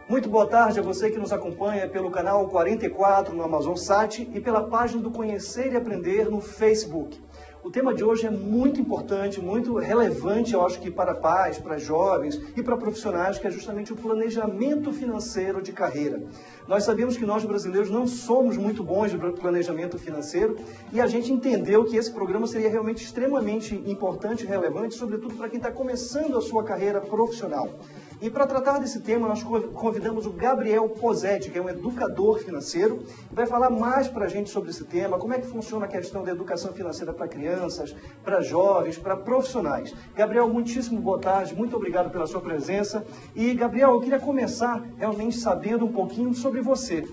Muito boa tarde a você que nos acompanha pelo canal 44 no Amazon Sat e pela página do Conhecer e Aprender no Facebook. O tema de hoje é muito importante, muito relevante, eu acho que para pais, para jovens e para profissionais, que é justamente o planejamento financeiro de carreira. Nós sabemos que nós brasileiros não somos muito bons de planejamento financeiro e a gente entendeu que esse programa seria realmente extremamente importante e relevante, sobretudo para quem está começando a sua carreira profissional. E para tratar desse tema, nós convidamos o Gabriel Posetti, que é um educador financeiro, e vai falar mais para a gente sobre esse tema, como é que funciona a questão da educação financeira para crianças, para jovens, para profissionais. Gabriel, muitíssimo boa tarde, muito obrigado pela sua presença. E, Gabriel, eu queria começar realmente sabendo um pouquinho sobre você.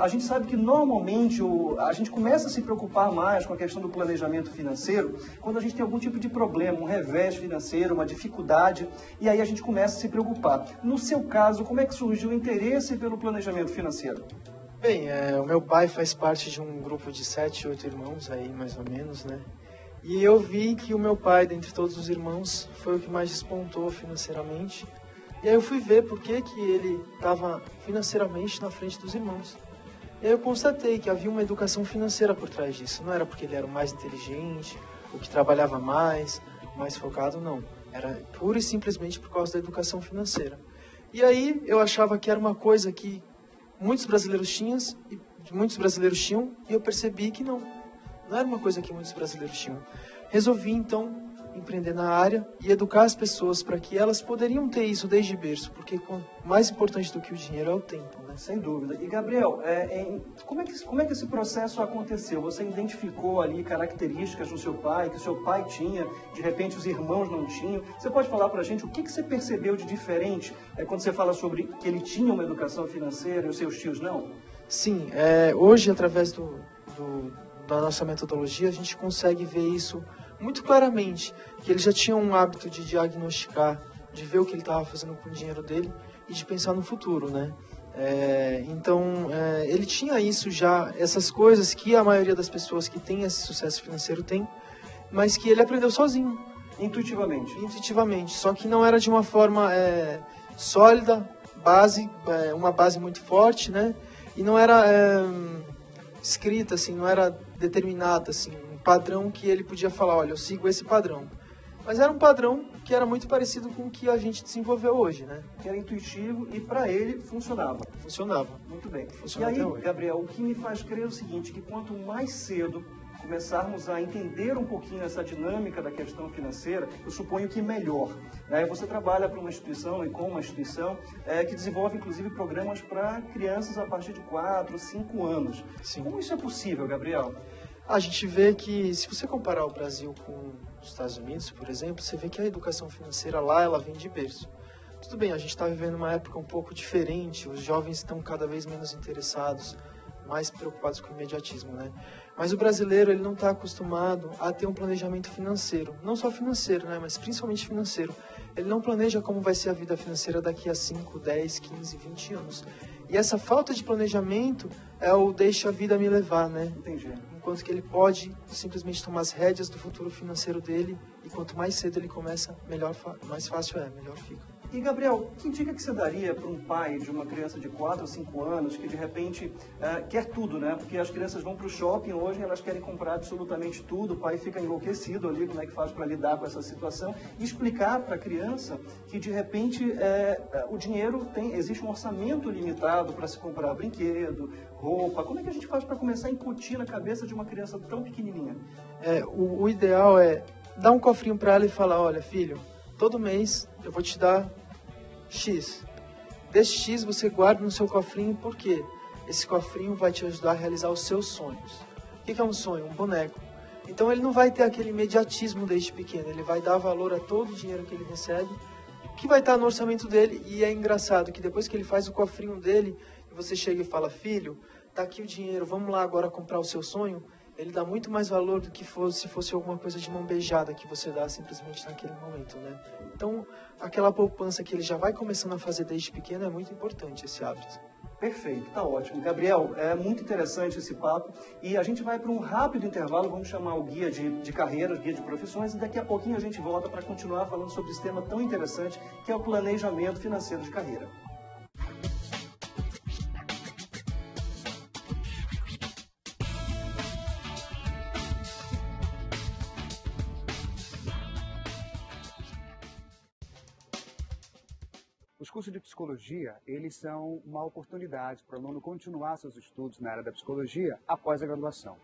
A gente sabe que normalmente a gente começa a se preocupar mais com a questão do planejamento financeiro quando a gente tem algum tipo de problema, um revés financeiro, uma dificuldade, e aí a gente começa a se preocupar. No seu caso, como é que surgiu o interesse pelo planejamento financeiro? Bem, o meu pai faz parte de um grupo de 7, 8 irmãos aí, mais ou menos, né? E eu vi que o meu pai, dentre todos os irmãos, foi o que mais despontou financeiramente. E aí eu fui ver por que ele estava financeiramente na frente dos irmãos. E aí eu constatei que havia uma educação financeira por trás disso. Não era porque ele era o mais inteligente, o que trabalhava mais focado, não. Era pura e simplesmente por causa da educação financeira. E aí eu achava que era uma coisa que muitos brasileiros tinham e eu percebi que não era uma coisa que muitos brasileiros tinham. Resolvi então empreender na área e educar as pessoas para que elas poderiam ter isso desde berço, porque mais importante do que o dinheiro é o tempo, né? Sem dúvida. E, Gabriel, como é que esse processo aconteceu? Você identificou ali características do seu pai, que o seu pai tinha, de repente os irmãos não tinham. Você pode falar para a gente o que você percebeu de diferente quando você fala sobre que ele tinha uma educação financeira e os seus tios não? Sim, hoje, através da nossa metodologia, a gente consegue ver isso muito claramente, que ele já tinha um hábito de diagnosticar, de ver o que ele estava fazendo com o dinheiro dele e de pensar no futuro, né? Então, ele tinha isso já, essas coisas que a maioria das pessoas que tem esse sucesso financeiro tem, mas que ele aprendeu sozinho. Intuitivamente, só que não era de uma forma sólida, uma base muito forte, né? E não era escrita, assim, não era determinada, assim, um padrão que ele podia falar, olha, eu sigo esse padrão. Mas era um padrão que era muito parecido com o que a gente desenvolveu hoje, né? Que era intuitivo e para ele funcionava. Funcionava. Muito bem. Funciona e aí, até hoje. Gabriel, o que me faz crer é o seguinte, que quanto mais cedo começarmos a entender um pouquinho essa dinâmica da questão financeira, eu suponho que melhor. Você trabalha para uma instituição e com uma instituição que desenvolve, inclusive, programas para crianças a partir de 4, 5 anos. Sim. Como isso é possível, Gabriel? A gente vê que, se você comparar o Brasil com os Estados Unidos, por exemplo, você vê que a educação financeira lá, ela vem de berço. Tudo bem, a gente está vivendo uma época um pouco diferente, os jovens estão cada vez menos interessados, mais preocupados com o imediatismo, né? Mas o brasileiro, ele não está acostumado a ter um planejamento financeiro. Não só financeiro, né? Mas principalmente financeiro. Ele não planeja como vai ser a vida financeira daqui a 5, 10, 15, 20 anos. E essa falta de planejamento é o deixa a vida me levar, né? Entendi. Enquanto que ele pode simplesmente tomar as rédeas do futuro financeiro dele e quanto mais cedo ele começa, mais fácil melhor fica. E, Gabriel, que dica que você daria para um pai de uma criança de 4 ou 5 anos que, de repente, quer tudo, né? Porque as crianças vão para o shopping hoje, elas querem comprar absolutamente tudo, o pai fica enlouquecido ali, como é que faz para lidar com essa situação, e explicar para a criança que, de repente, o dinheiro existe um orçamento limitado para se comprar brinquedo, roupa. Como é que a gente faz para começar a incutir na cabeça de uma criança tão pequenininha? O ideal é dar um cofrinho para ela e falar, olha, filho, todo mês eu vou te dar X. Desse X você guarda no seu cofrinho, porque esse cofrinho vai te ajudar a realizar os seus sonhos. O que é um sonho? Um boneco. Então ele não vai ter aquele imediatismo desde pequeno, ele vai dar valor a todo o dinheiro que ele recebe, que vai estar no orçamento dele. E é engraçado que depois que ele faz o cofrinho dele, e você chega e fala, filho, tá aqui o dinheiro, vamos lá agora comprar o seu sonho, ele dá muito mais valor do que se fosse alguma coisa de mão beijada que você dá simplesmente naquele momento, né? Então, aquela poupança que ele já vai começando a fazer desde pequeno é muito importante, esse hábito. Perfeito, tá ótimo. Gabriel, é muito interessante esse papo e a gente vai para um rápido intervalo, vamos chamar o guia de carreiras, guia de profissões e daqui a pouquinho a gente volta para continuar falando sobre esse tema tão interessante que é o planejamento financeiro de carreira. Os cursos de psicologia, eles são uma oportunidade para o aluno continuar seus estudos na área da psicologia após a graduação.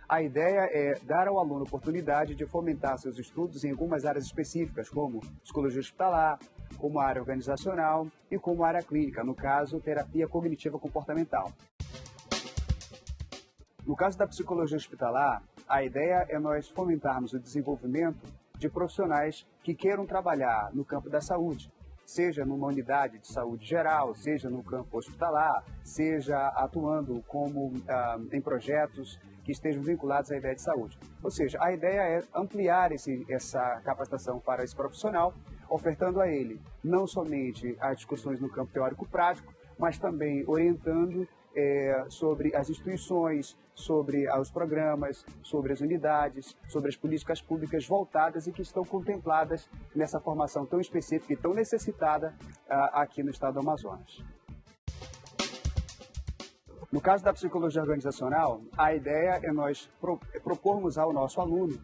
A ideia é dar ao aluno a oportunidade de fomentar seus estudos em algumas áreas específicas, como psicologia hospitalar, como área organizacional e como área clínica, no caso, terapia cognitiva comportamental. No caso da psicologia hospitalar, a ideia é nós fomentarmos o desenvolvimento de profissionais que queiram trabalhar no campo da saúde, seja numa unidade de saúde geral, seja no campo hospitalar, seja atuando em projetos que estejam vinculados à ideia de saúde. Ou seja, a ideia é ampliar essa capacitação para esse profissional, ofertando a ele não somente as discussões no campo teórico-prático, mas também orientando sobre as instituições, sobre os programas, sobre as unidades, sobre as políticas públicas voltadas e que estão contempladas nessa formação tão específica e tão necessitada aqui no estado do Amazonas. No caso da psicologia organizacional, a ideia é nós propormos ao nosso aluno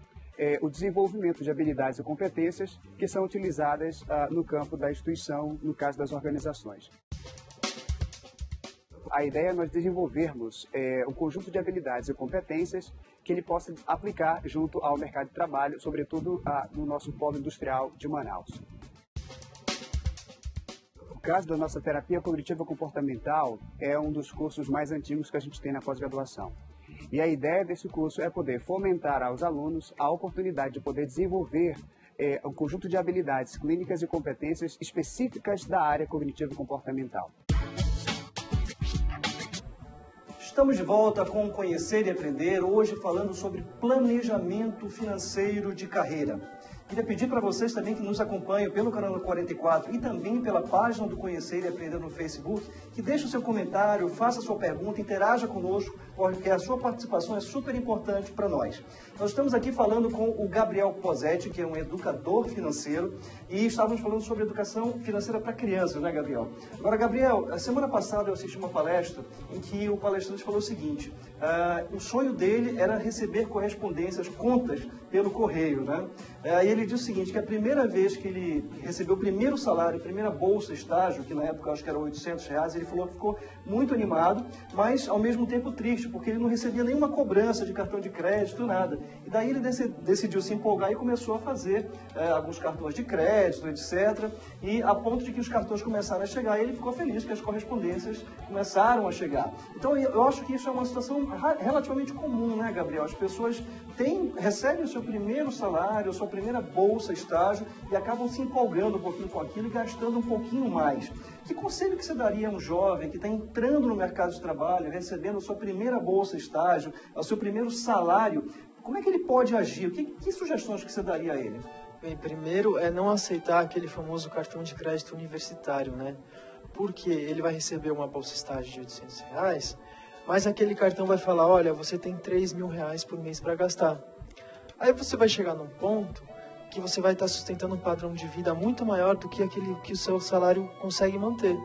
o desenvolvimento de habilidades e competências que são utilizadas no campo da instituição, no caso das organizações. A ideia é nós desenvolvermos um conjunto de habilidades e competências que ele possa aplicar junto ao mercado de trabalho, sobretudo no nosso polo industrial de Manaus. O caso da nossa terapia cognitiva comportamental é um dos cursos mais antigos que a gente tem na pós-graduação. E a ideia desse curso é poder fomentar aos alunos a oportunidade de poder desenvolver um conjunto de habilidades clínicas e competências específicas da área cognitiva comportamental. Estamos de volta com Conhecer e Aprender, hoje falando sobre planejamento financeiro de carreira. Queria pedir para vocês também que nos acompanhem pelo canal 44 e também pela página do Conhecer e Aprender no Facebook, que deixe o seu comentário, faça a sua pergunta, interaja conosco, porque a sua participação é super importante para nós. Nós estamos aqui falando com o Gabriel Posetti, que é um educador financeiro, e estávamos falando sobre educação financeira para crianças, né, Gabriel? Agora, Gabriel, a semana passada eu assisti uma palestra em que o palestrante falou o seguinte, o sonho dele era receber correspondências, contas pelo correio, né? E ele disse o seguinte, que a primeira vez que ele recebeu o primeiro salário, a primeira bolsa estágio, que na época eu acho que era R$800, ele falou que ficou muito animado, mas ao mesmo tempo triste, porque ele não recebia nenhuma cobrança de cartão de crédito, nada. E daí ele decidiu se empolgar e começou a fazer alguns cartões de crédito, etc. E a ponto de que os cartões começaram a chegar, e ele ficou feliz que as correspondências começaram a chegar. Então eu acho que isso é uma situação relativamente comum, né, Gabriel? As pessoas recebem o seu primeiro salário, a sua primeira bolsa, estágio, e acabam se empolgando um pouquinho com aquilo e gastando um pouquinho mais. Que conselho que você daria a um jovem que está entrando no mercado de trabalho, recebendo a sua primeira bolsa, estágio, o seu primeiro salário? Como é que ele pode agir? Que sugestões que você daria a ele? Bem, primeiro é não aceitar aquele famoso cartão de crédito universitário, né? Porque ele vai receber uma bolsa estágio de R$800, mas aquele cartão vai falar, olha, você tem R$3.000 por mês para gastar. Aí você vai chegar num ponto que você vai estar sustentando um padrão de vida muito maior do que aquele que o seu salário consegue manter.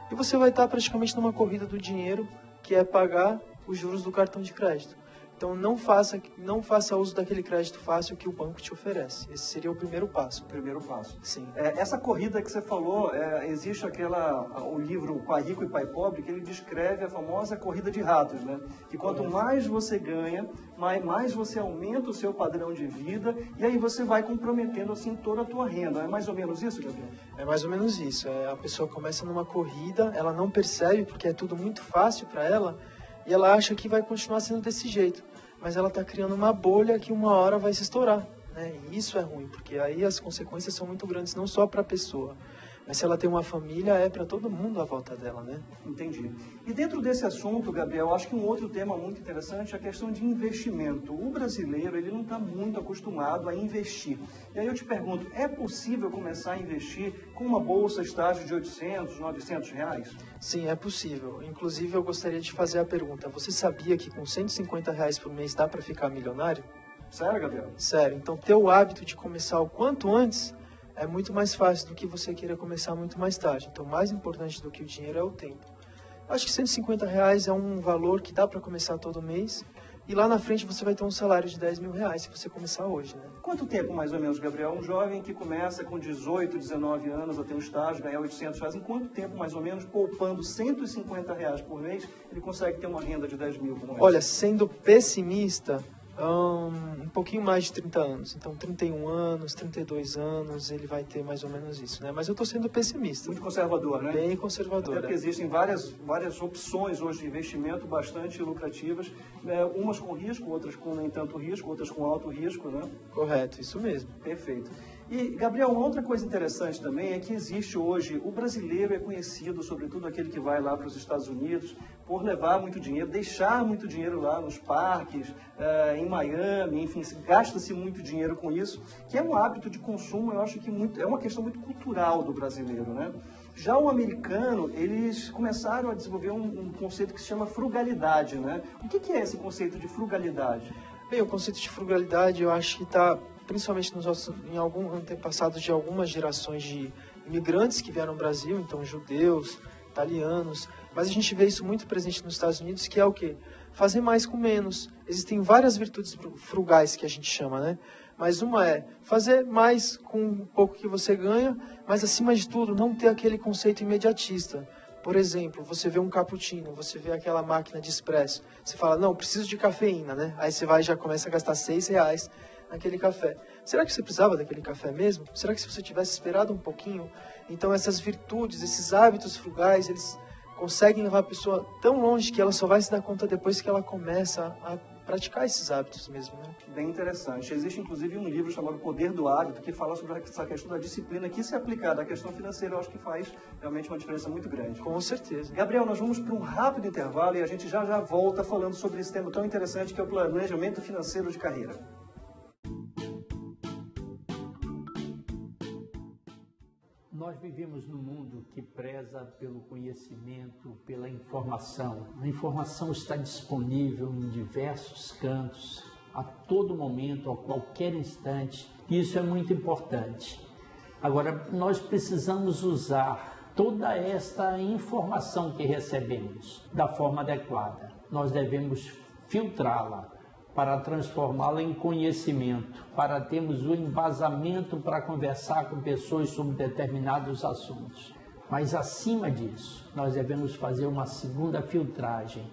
E você vai estar praticamente numa corrida do dinheiro, que é pagar os juros do cartão de crédito. Então não faça uso daquele crédito fácil que o banco te oferece. Esse seria o primeiro passo. Primeiro passo. Sim. Essa corrida que você falou, existe o livro Pai Rico e Pai Pobre, que ele descreve a famosa corrida de ratos, né? Que quanto mais você ganha, mais você aumenta o seu padrão de vida e aí você vai comprometendo assim toda a tua renda. É mais ou menos isso, Gabriel? É mais ou menos isso. A pessoa começa numa corrida, ela não percebe porque é tudo muito fácil para ela e ela acha que vai continuar sendo desse jeito. Mas ela está criando uma bolha que uma hora vai se estourar, né? E isso é ruim, porque aí as consequências são muito grandes, não só para a pessoa, mas se ela tem uma família, é para todo mundo à volta dela, né? Entendi. E dentro desse assunto, Gabriel, acho que um outro tema muito interessante é a questão de investimento. O brasileiro, ele não está muito acostumado a investir. E aí eu te pergunto, é possível começar a investir com uma bolsa estágio de R$800, R$900? Sim, é possível. Inclusive, eu gostaria de fazer a pergunta, você sabia que com R$150 por mês dá para ficar milionário? Sério, Gabriel? Sério. Então, ter o hábito de começar o quanto antes é muito mais fácil do que você queira começar muito mais tarde. Então, mais importante do que o dinheiro é o tempo. Acho que R$150 é um valor que dá para começar todo mês e lá na frente você vai ter um salário de 10 mil reais se você começar hoje, né? Quanto tempo, mais ou menos, Gabriel? Um jovem que começa com 18, 19 anos a ter um estágio, ganhar 800 reais, em quanto tempo, mais ou menos, poupando 150 reais por mês, ele consegue ter uma renda de 10 mil como essa? Olha, sendo pessimista, um pouquinho mais de 30 anos. Então, 31 anos, 32 anos, ele vai ter mais ou menos isso, né? Mas eu estou sendo pessimista. Muito conservador, né? Bem conservador. Até porque existem várias opções hoje de investimento bastante lucrativas, umas com risco, outras com nem tanto risco, outras com alto risco, né? Correto, isso mesmo. Perfeito. E, Gabriel, uma outra coisa interessante também é que existe hoje, o brasileiro é conhecido, sobretudo aquele que vai lá para os Estados Unidos, por levar muito dinheiro, deixar muito dinheiro lá nos parques, em Miami, enfim, gasta-se muito dinheiro com isso, que é um hábito de consumo, eu acho que é uma questão muito cultural do brasileiro, né? Já o americano, eles começaram a desenvolver um conceito que se chama frugalidade, né? O que é esse conceito de frugalidade? Bem, o conceito de frugalidade eu acho que está principalmente em algum antepassados de algumas gerações de imigrantes que vieram ao Brasil, então judeus, italianos, mas a gente vê isso muito presente nos Estados Unidos, que é o quê? Fazer mais com menos. Existem várias virtudes frugais que a gente chama, né? Mas uma é fazer mais com um pouco que você ganha, mas acima de tudo não ter aquele conceito imediatista. Por exemplo, você vê um cappuccino, você vê aquela máquina de expresso, você fala, não, preciso de cafeína, né? Aí você vai e já começa a gastar R$6 naquele café. Será que você precisava daquele café mesmo? Será que se você tivesse esperado um pouquinho? Então essas virtudes, esses hábitos frugais, eles conseguem levar a pessoa tão longe que ela só vai se dar conta depois que ela começa a praticar esses hábitos mesmo, né? Bem interessante. Existe, inclusive, um livro chamado Poder do Hábito, que fala sobre essa questão da disciplina, que, se aplicada à questão financeira, eu acho que faz realmente uma diferença muito grande. Com certeza. Gabriel, nós vamos para um rápido intervalo e a gente já volta falando sobre esse tema tão interessante que é o planejamento financeiro de carreira. Nós vivemos num mundo que preza pelo conhecimento, pela informação. A informação está disponível em diversos cantos, a todo momento, a qualquer instante. Isso é muito importante. Agora, nós precisamos usar toda esta informação que recebemos da forma adequada. Nós devemos filtrá-la para transformá-la em conhecimento, para termos o embasamento para conversar com pessoas sobre determinados assuntos. Mas, acima disso, nós devemos fazer uma segunda filtragem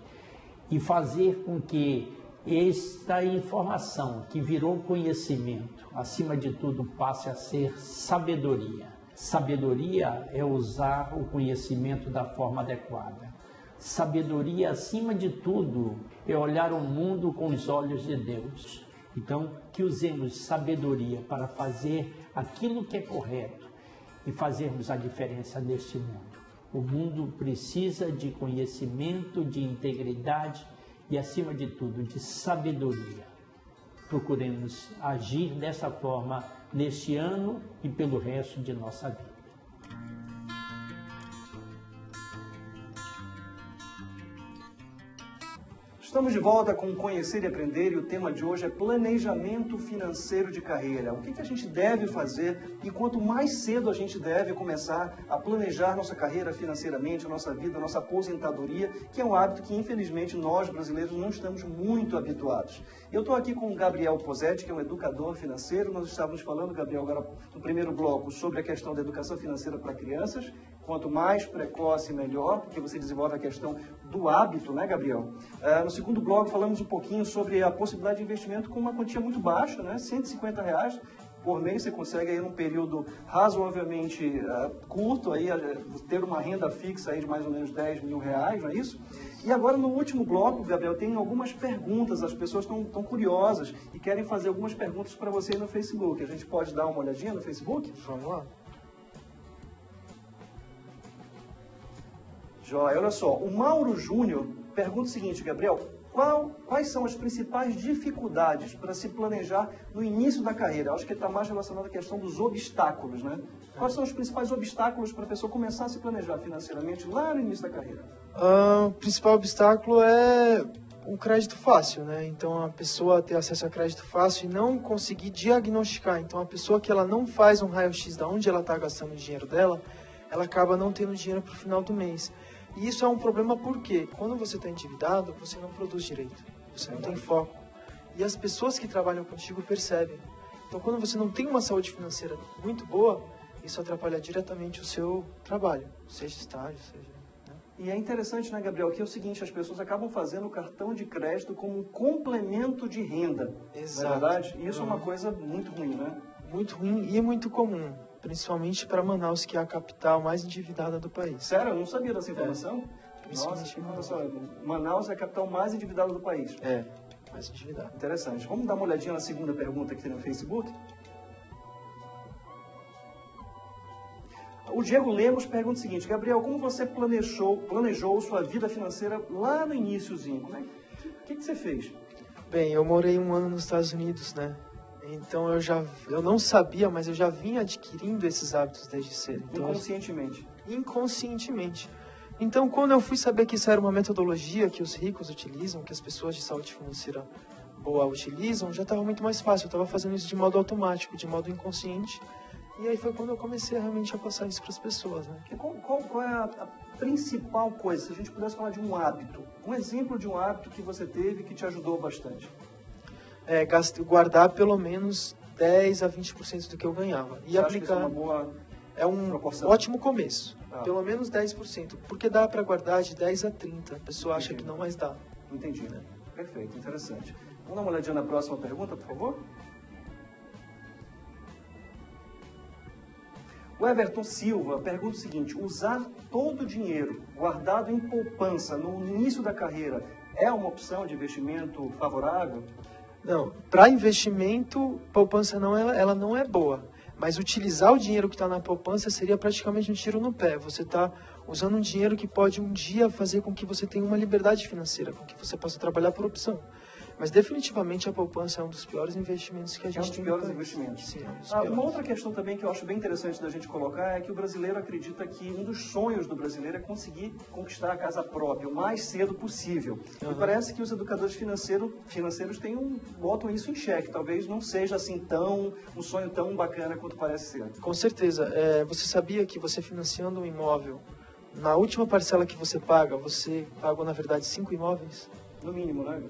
e fazer com que esta informação, que virou conhecimento, acima de tudo, passe a ser sabedoria. Sabedoria é usar o conhecimento da forma adequada. Sabedoria, acima de tudo, é olhar o mundo com os olhos de Deus. Então, que usemos sabedoria para fazer aquilo que é correto e fazermos a diferença neste mundo. O mundo precisa de conhecimento, de integridade e, acima de tudo, de sabedoria. Procuremos agir dessa forma neste ano e pelo resto de nossa vida. Estamos de volta com Conhecer e Aprender e o tema de hoje é planejamento financeiro de carreira. O que a gente deve fazer e quanto mais cedo a gente deve começar a planejar nossa carreira financeiramente, a nossa vida, a nossa aposentadoria, que é um hábito que infelizmente nós brasileiros não estamos muito habituados. Eu estou aqui com o Gabriel Posetti, que é um educador financeiro. Nós estávamos falando, Gabriel, agora no primeiro bloco sobre a questão da educação financeira para crianças. Quanto mais precoce, melhor, porque você desenvolve a questão do hábito, né, Gabriel? No segundo bloco, falamos um pouquinho sobre a possibilidade de investimento com uma quantia muito baixa, né? R$150 por mês, você consegue aí num período razoavelmente curto, aí, ter uma renda fixa aí de mais ou menos R$10 mil, não é isso? E agora, no último bloco, Gabriel, tem algumas perguntas, as pessoas estão curiosas e querem fazer algumas perguntas para você aí no Facebook. A gente pode dar uma olhadinha no Facebook? Vamos lá. Joia, olha só, o Mauro Júnior pergunta o seguinte, Gabriel, quais são as principais dificuldades para se planejar no início da carreira? Acho que está mais relacionado à questão dos obstáculos, né? Quais são os principais obstáculos para a pessoa começar a se planejar financeiramente lá no início da carreira? O principal obstáculo é o crédito fácil, né? Então, a pessoa ter acesso a crédito fácil e não conseguir diagnosticar. Então, a pessoa que ela não faz um raio-x de onde ela está gastando o dinheiro dela, ela acaba não tendo dinheiro para o final do mês. E isso é um problema porque, quando você está endividado, você não produz direito. você não tem foco. E as pessoas que trabalham contigo percebem. Então, quando você não tem uma saúde financeira muito boa, isso atrapalha diretamente o seu trabalho, seja estágio, seja... E é interessante, né, Gabriel, que é o seguinte, as pessoas acabam fazendo o cartão de crédito como um complemento de renda. Exato. Não é verdade? E isso é uma coisa muito ruim, né? Muito ruim e muito comum, principalmente para Manaus, que é a capital mais endividada do país. Sério? Eu não sabia dessa informação? Principalmente Nossa, olha só, Manaus é a capital mais endividada do país. É, mais endividada. Interessante. Vamos dar uma olhadinha na segunda pergunta que tem no Facebook? O Diego Lemos pergunta o seguinte: Gabriel, como você planejou sua vida financeira lá no iniciozinho? O que você fez? Bem, eu morei 1 ano nos Estados Unidos, né? Então eu não sabia, mas eu já vinha adquirindo esses hábitos desde cedo. Então, Inconscientemente. Inconscientemente. Então, quando eu fui saber que isso era uma metodologia que os ricos utilizam, que as pessoas de saúde financeira boa utilizam, já estava muito mais fácil. Eu estava fazendo isso de modo automático, de modo inconsciente. E aí foi quando eu comecei realmente a passar isso para as pessoas, né? Qual é a principal coisa, se a gente pudesse falar de um hábito, um exemplo de um hábito que você teve que te ajudou bastante? Guardar pelo menos 10 a 20% do que eu ganhava. E você aplicar. Acha que isso é uma boa proporção? Ótimo começo. Ah. Pelo menos 10%. Porque dá para guardar de 10 a 30%. A pessoa acha que não, mas dá. Entendi, né? Perfeito, interessante. Vamos dar uma olhadinha na próxima pergunta, por favor? O Everton Silva pergunta o seguinte: usar todo o dinheiro guardado em poupança no início da carreira é uma opção de investimento favorável? Não, para investimento, poupança ela não é boa. Mas utilizar o dinheiro que está na poupança seria praticamente um tiro no pé. Você está usando um dinheiro que pode um dia fazer com que você tenha uma liberdade financeira, com que você possa trabalhar por opção. Mas definitivamente a poupança é um dos piores investimentos que a gente tem. É um dos piores investimentos. Sim, é um dos Uma piores. outra questão também que eu acho bem interessante da gente colocar é que o brasileiro acredita que um dos sonhos do brasileiro é conseguir conquistar a casa própria o mais cedo possível. E parece que os educadores financeiros botam isso em xeque. Talvez não seja assim um sonho tão bacana quanto parece ser. Com certeza. Você sabia que você financiando um imóvel, na última parcela que você paga, você pagou na verdade 5 imóveis? No mínimo, né?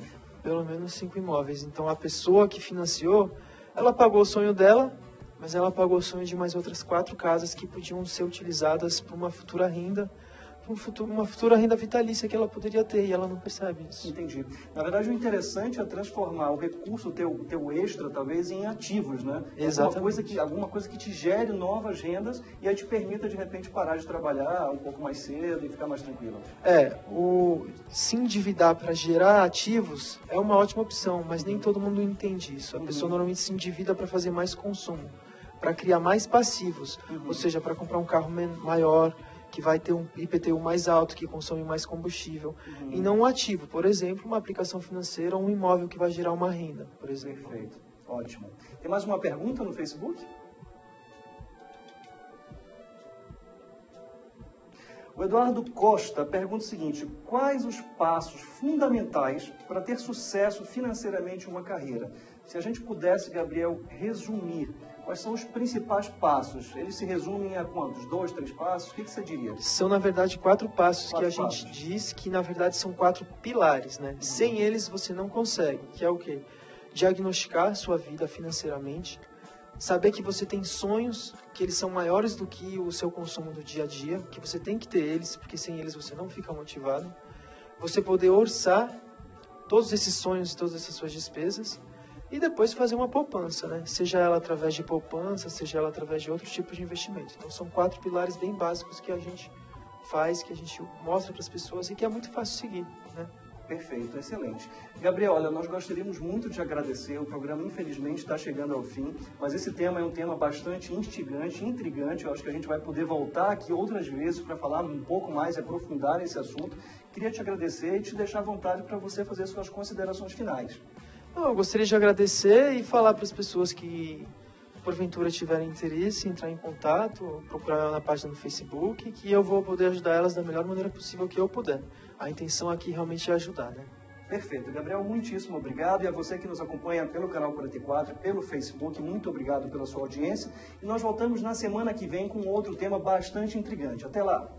Pelo menos 5 imóveis. Então, a pessoa que financiou, ela pagou o sonho dela, mas ela pagou o sonho de mais outras 4 casas que podiam ser utilizadas para uma futura renda, uma futura renda vitalícia que ela poderia ter, e ela não percebe isso. Entendi. Na verdade, o interessante é transformar o recurso teu extra, talvez, em ativos, né? Exatamente. Alguma coisa que te gere novas rendas e aí te permita, de repente, parar de trabalhar um pouco mais cedo e ficar mais tranquilo. Se endividar para gerar ativos é uma ótima opção, mas nem todo mundo entende isso. A pessoa normalmente se endivida para fazer mais consumo, para criar mais passivos, ou seja, para comprar um carro maior, que vai ter um IPTU mais alto, que consome mais combustível, e não um ativo, por exemplo, uma aplicação financeira ou um imóvel que vai gerar uma renda, por exemplo. Perfeito, ótimo. Tem mais uma pergunta no Facebook? O Eduardo Costa pergunta o seguinte: quais os passos fundamentais para ter sucesso financeiramente em uma carreira? Se a gente pudesse, Gabriel, resumir, quais são os principais passos? Eles se resumem a quantos? 2, 3 passos? O que você diria? São, na verdade, 4 passos que a gente diz que, na verdade, são 4 pilares, né? Sem eles, você não consegue, que é o quê? Diagnosticar sua vida financeiramente, saber que você tem sonhos, que eles são maiores do que o seu consumo do dia a dia, que você tem que ter eles, porque sem eles você não fica motivado. Você poder orçar todos esses sonhos e todas essas suas despesas, e depois fazer uma poupança, né? Seja ela através de poupança, seja ela através de outros tipos de investimento. Então são 4 pilares bem básicos que a gente faz, que a gente mostra para as pessoas e que é muito fácil seguir, né? Perfeito, excelente. Gabriel, olha, nós gostaríamos muito de agradecer. O programa, infelizmente, está chegando ao fim, mas esse tema é um tema bastante instigante, intrigante. Eu acho que a gente vai poder voltar aqui outras vezes para falar um pouco mais e aprofundar esse assunto. Queria te agradecer e te deixar à vontade para você fazer suas considerações finais. Eu gostaria de agradecer e falar para as pessoas que, porventura, tiverem interesse, entrar em contato, procurar na página do Facebook, que eu vou poder ajudar elas da melhor maneira possível que eu puder. A intenção aqui realmente é ajudar, né? Perfeito. Gabriel, muitíssimo obrigado. E a você que nos acompanha pelo canal 44, pelo Facebook, muito obrigado pela sua audiência. E nós voltamos na semana que vem com outro tema bastante intrigante. Até lá!